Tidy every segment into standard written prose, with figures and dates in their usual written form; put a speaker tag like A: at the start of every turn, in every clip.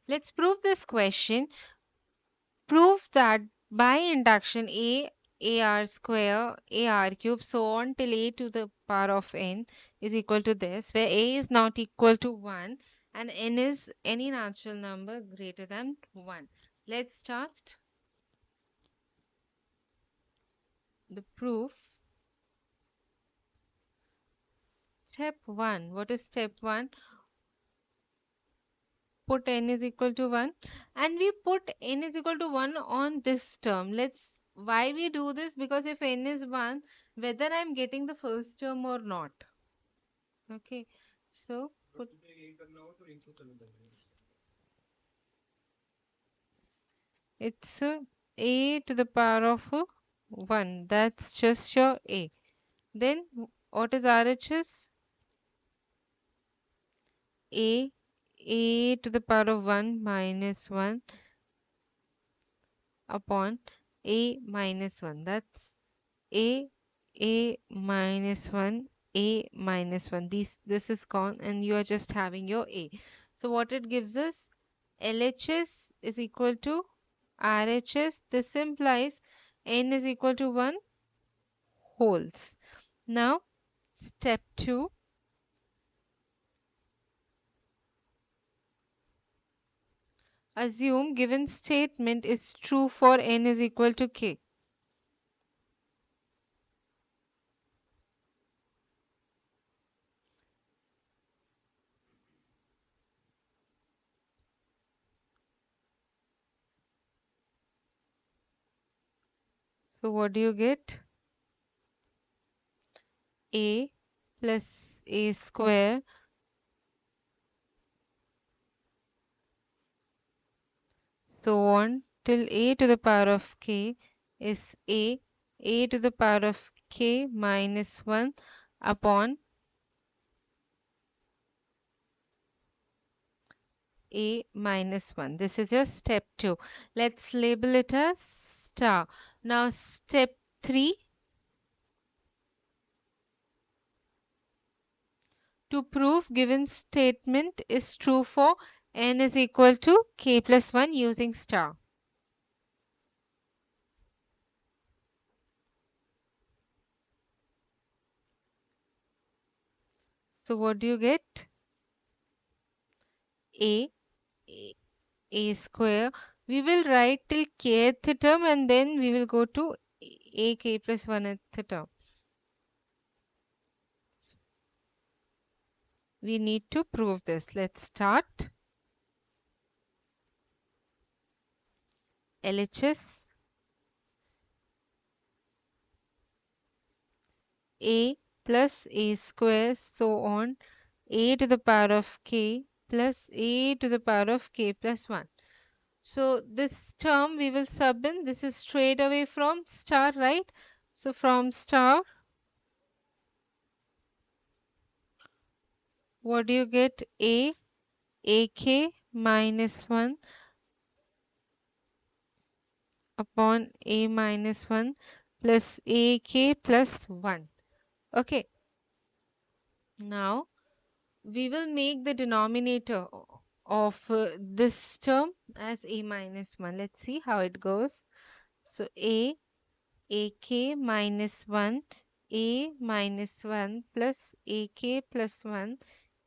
A: Let's prove this question. Prove that by induction AR square, AR cube, so on till a to the power of n is equal to this, where a is not equal to 1 and n is any natural number greater than 1. Let's start the proof. Step 1. What is step 1? Put n is equal to 1 and we put n is equal to 1 on this term. Let's why we do this, because if n is 1, whether I'm getting the first term or not. Okay, so put it's a to the power of 1. That's just your a. Then what is RHS? A to the power of 1 minus 1 upon a minus 1. That's a minus 1, a minus 1. This is gone and you are just having your a. So what it gives us, LHS is equal to RHS. This implies n is equal to 1 wholes. Now step 2, assume given statement is true for n is equal to k. So what do you get? A plus a square so on till a to the power of k is a to the power of k minus 1 upon a minus 1. This is your step 2. Let's label it as star. Now step 3, to prove given statement is true for n is equal to k plus 1 using star. So what do you get? A, a, a square. We will write till kth term and then we will go to a k plus 1th term. We need to prove this. Let's start. LHS a plus a square so on a to the power of k plus a to the power of k plus 1. So this term we will sub in. This is straight away from star, right? So from star, what do you get? AK minus 1 upon a minus 1 plus AK plus 1. Okay, now we will make the denominator of this term as a minus 1. Let's see how it goes. So AK minus 1, a minus 1 plus AK plus 1,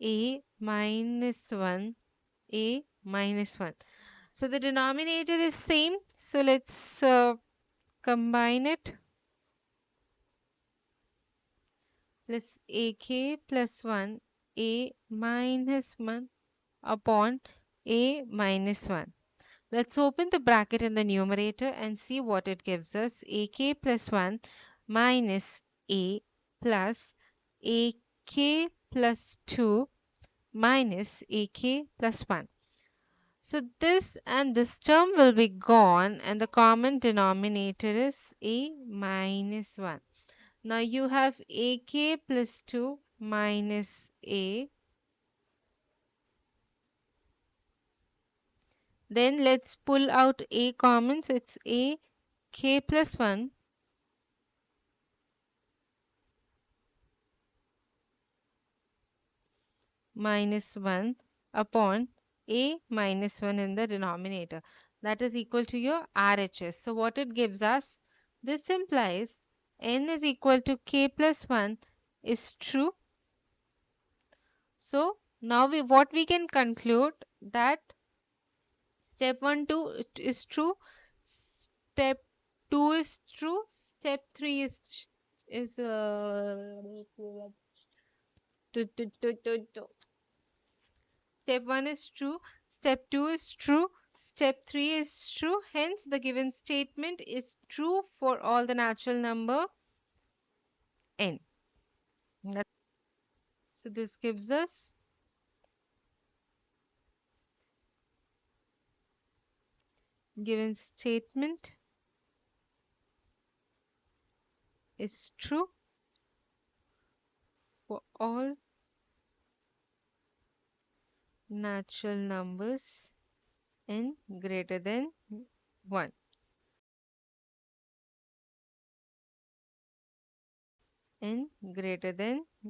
A: a minus 1, a minus 1. So the denominator is same. So let's combine it. Plus AK plus 1, a minus 1 upon a minus 1. Let's open the bracket in the numerator and see what it gives us. AK plus 1 minus a plus AK plus 2 minus AK plus 1. So this and this term will be gone and the common denominator is a minus 1. Now you have AK plus 2 minus a. Then let's pull out a common. So it's a k plus 1 minus 1 upon a minus 1 in the denominator. That is equal to your RHS. So what it gives us, this implies n is equal to k plus 1 is true. So now what we can conclude that step 1 2 is true, step 2 is true, step 3 is step 1 is true, step 2 is true, step 3 is true. Hence, the given statement is true for all the natural number n. So this gives us given statement is true for all natural numbers n greater than 1. N greater than